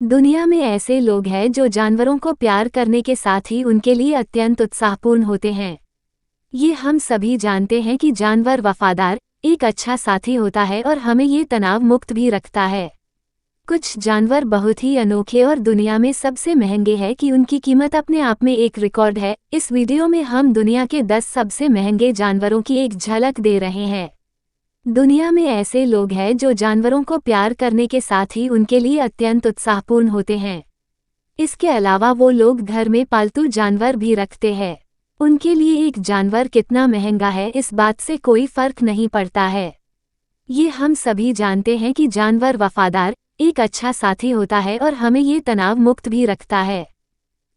दुनिया में ऐसे लोग हैं जो जानवरों को प्यार करने के साथ ही उनके लिए अत्यंत उत्साहपूर्ण होते हैं। ये हम सभी जानते हैं कि जानवर वफादार, एक अच्छा साथी होता है और हमें ये तनाव मुक्त भी रखता है। कुछ जानवर बहुत ही अनोखे और दुनिया में सबसे महंगे हैं कि उनकी कीमत अपने आप में एक रिकॉर्ड है। इस वीडियो में हम दुनिया के 10 सबसे महंगे जानवरों की एक झलक दे रहे हैं। दुनिया में ऐसे लोग हैं जो जानवरों को प्यार करने के साथ ही उनके लिए अत्यंत उत्साहपूर्ण होते हैं। इसके अलावा वो लोग घर में पालतू जानवर भी रखते हैं। उनके लिए एक जानवर कितना महंगा है इस बात से कोई फर्क नहीं पड़ता है। ये हम सभी जानते हैं कि जानवर वफादार, एक अच्छा साथी होता है और हमें ये तनाव मुक्त भी रखता है।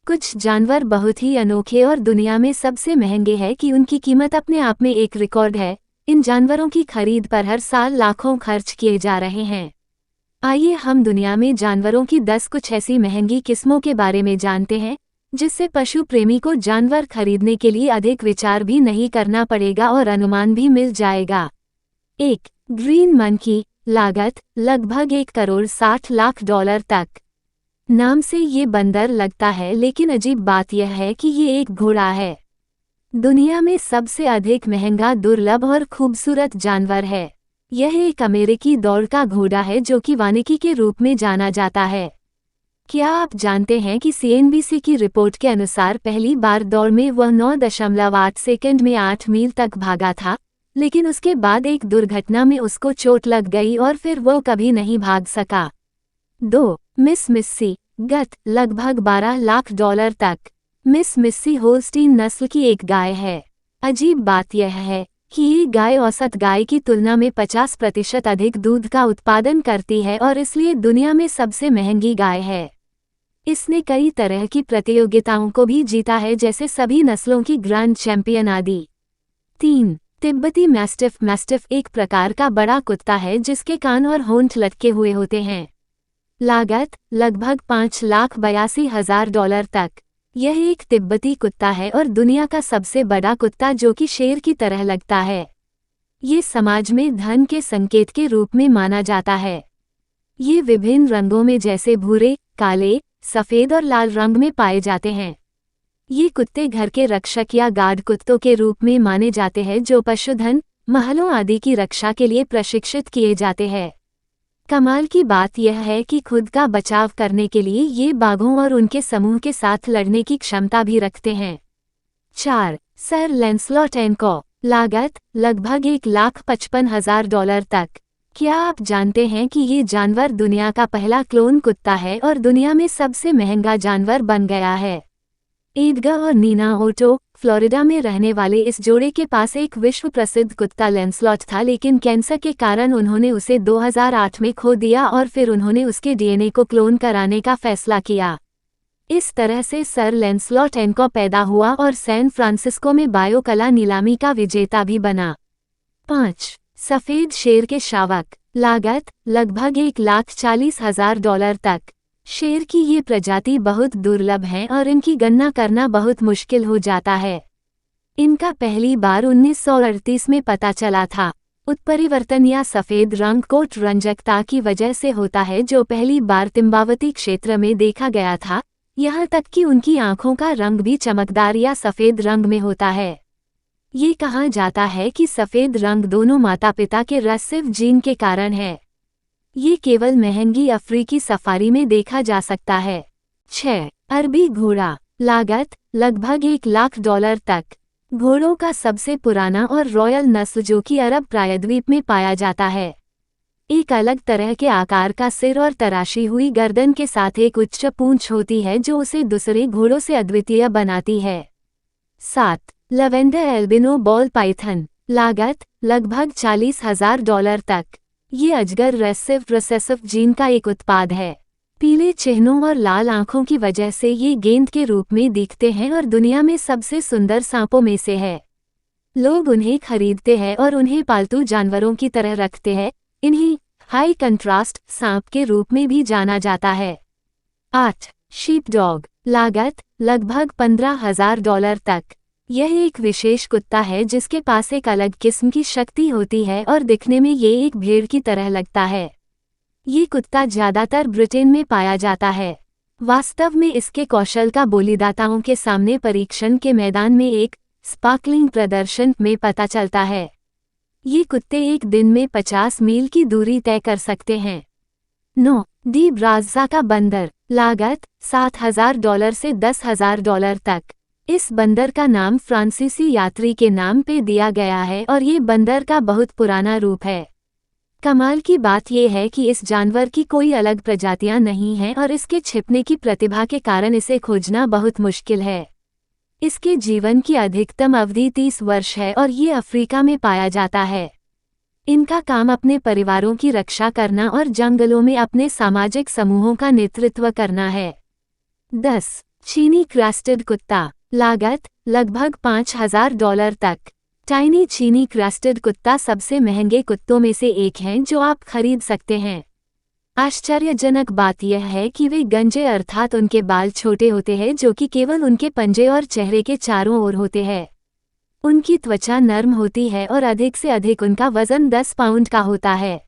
कुछ जानवर बहुत ही अनोखे और दुनिया में सबसे महंगे हैं कि उनकी कीमत अपने आप में एक रिकॉर्ड है। इन जानवरों की खरीद पर हर साल लाखों खर्च किए जा रहे हैं। आइए हम दुनिया में जानवरों की 10 कुछ ऐसी महंगी किस्मों के बारे में जानते हैं, जिससे पशु प्रेमी को जानवर खरीदने के लिए अधिक विचार भी नहीं करना पड़ेगा और अनुमान भी मिल जाएगा। 1. Green monkey. लागत लगभग $1,60,00,000 तक। नाम से ये बंदर लगता है, लेकिन अजीब बात यह है कि ये एक घोड़ा है। दुनिया में सबसे अधिक महंगा, दुर्लभ और खूबसूरत जानवर है। यह एक अमेरिकी दौड़ का घोड़ा है जो कि वानिकी के रूप में जाना जाता है। क्या आप जानते हैं कि CNBC की रिपोर्ट के अनुसार पहली बार दौड़ में वह 9.8 सेकंड में 8 मील तक भागा था, लेकिन उसके बाद एक दुर्घटना में उसको चोट लग गई और फिर वो कभी नहीं भाग सका। 2. मिस मिस्सी। गत लगभग $12,00,000 तक। मिस मिस्सी होल्स्टीन नस्ल की एक गाय है। अजीब बात यह है कि ये गाय औसत गाय की तुलना में 50% अधिक दूध का उत्पादन करती है और इसलिए दुनिया में सबसे महंगी गाय है। इसने कई तरह की प्रतियोगिताओं को भी जीता है, जैसे सभी नस्लों की ग्रैंड चैंपियन आदि। 3. तिब्बती मैस्टिफ। मैस्टिफ एक प्रकार का बड़ा कुत्ता है जिसके कान और होंठ लटके हुए होते हैं। लागत लगभग $5,82,000 तक। यह एक तिब्बती कुत्ता है और दुनिया का सबसे बड़ा कुत्ता जो कि शेर की तरह लगता है। ये समाज में धन के संकेत के रूप में माना जाता है। ये विभिन्न रंगों में जैसे भूरे, काले, सफ़ेद और लाल रंग में पाए जाते हैं। ये कुत्ते घर के रक्षक या गार्ड कुत्तों के रूप में माने जाते हैं जो पशुधन, महलों आदि की रक्षा के लिए प्रशिक्षित किए जाते हैं। कमाल की बात यह है कि खुद का बचाव करने के लिए ये बाघों और उनके समूह के साथ लड़ने की क्षमता भी रखते हैं। 4. सर लैंसलॉट एंड को। लागत लगभग $1,55,000 तक। क्या आप जानते हैं कि ये जानवर दुनिया का पहला क्लोन कुत्ता है और दुनिया में सबसे महंगा जानवर बन गया है। एडगर और नीना ओटो, फ्लोरिडा में रहने वाले इस जोड़े के पास एक विश्व प्रसिद्ध कुत्ता लैंसलॉट था, लेकिन कैंसर के कारण उन्होंने उसे 2008 में खो दिया और फिर उन्होंने उसके DNA को क्लोन कराने का फैसला किया। इस तरह से सर लैंसलॉट एंड को पैदा हुआ और सैन फ्रांसिस्को में बायोकला नीलामी का विजेता भी बना। 5. सफ़ेद शेर के शावक। लागत लगभग $1,40,000 तक। शेर की ये प्रजाति बहुत दुर्लभ है और इनकी गणना करना बहुत मुश्किल हो जाता है। इनका पहली बार 1938 में पता चला था। उत्परिवर्तन या सफ़ेद रंग कोट रंजकता की वजह से होता है जो पहली बार तिम्बावती क्षेत्र में देखा गया था, यहाँ तक कि उनकी आँखों का रंग भी चमकदार या सफ़ेद रंग में होता है। ये कहा जाता है कि सफ़ेद रंग दोनों माता पिता के रिसेसिव जीन के कारण है। ये केवल महंगी अफ्रीकी सफारी में देखा जा सकता है। 6. अरबी घोड़ा। लागत लगभग $1,00,000 तक। घोड़ों का सबसे पुराना और रॉयल नस्ल जो कि अरब प्रायद्वीप में पाया जाता है। एक अलग तरह के आकार का सिर और तराशी हुई गर्दन के साथ एक उच्च पूंछ होती है जो उसे दूसरे घोड़ों से अद्वितीय बनाती है। 7. Lavender albino ball Python. लागत लगभग $40,000 तक। ये अजगर रिसेसिव जीन का एक उत्पाद है। पीले चिन्हों और लाल आंखों की वजह से ये गेंद के रूप में दिखते हैं और दुनिया में सबसे सुंदर सांपों में से है। लोग उन्हें खरीदते हैं और उन्हें पालतू जानवरों की तरह रखते हैं। इन्हें हाई कंट्रास्ट सांप के रूप में भी जाना जाता है। 8. Sheep dog. लागत लगभग $15,000 तक। यह एक विशेष कुत्ता है जिसके पास एक अलग किस्म की शक्ति होती है और दिखने में ये एक भेड़ की तरह लगता है। ये कुत्ता ज्यादातर ब्रिटेन में पाया जाता है। वास्तव में इसके कौशल का बोलीदाताओं के सामने परीक्षण के मैदान में एक स्पार्कलिंग प्रदर्शन में पता चलता है। ये कुत्ते एक दिन में 50 मील की दूरी तय कर सकते हैं। 9. डी ब्राज़ा का बंदर। लागत $7,000 से $10,000 तक। इस बंदर का नाम फ्रांसीसी यात्री के नाम पे दिया गया है और ये बंदर का बहुत पुराना रूप है। कमाल की बात यह है कि इस जानवर की कोई अलग प्रजातियां नहीं हैं और इसके छिपने की प्रतिभा के कारण इसे खोजना बहुत मुश्किल है। इसके जीवन की अधिकतम अवधि 30 वर्ष है और ये अफ्रीका में पाया जाता है। इनका काम अपने परिवारों की रक्षा करना और जंगलों में अपने सामाजिक समूहों का नेतृत्व करना है। 10. चीनी क्रेस्टेड कुत्ता। लागत लगभग $5,000 तक। टाइनी चीनी क्रेस्टेड कुत्ता सबसे महंगे कुत्तों में से एक हैं जो आप खरीद सकते हैं। आश्चर्यजनक बात यह है कि वे गंजे अर्थात उनके बाल छोटे होते हैं जो कि केवल उनके पंजे और चेहरे के चारों ओर होते हैं। उनकी त्वचा नरम होती है और अधिक से अधिक उनका वजन 10 पाउंड का होता है।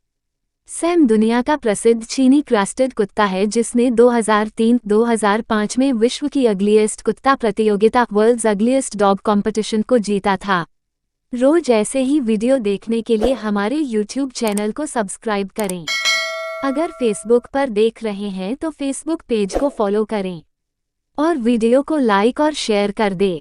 सैम दुनिया का प्रसिद्ध चीनी क्रेस्टेड कुत्ता है जिसने 2003-2005 में विश्व की अगलीस्ट कुत्ता प्रतियोगिता वर्ल्ड्स अगलीस्ट डॉग कॉम्पिटिशन को जीता था। रोज ऐसे ही वीडियो देखने के लिए हमारे YouTube चैनल को सब्सक्राइब करें। अगर फेसबुक पर देख रहे हैं तो फेसबुक पेज को फॉलो करें और वीडियो को लाइक और शेयर कर दें।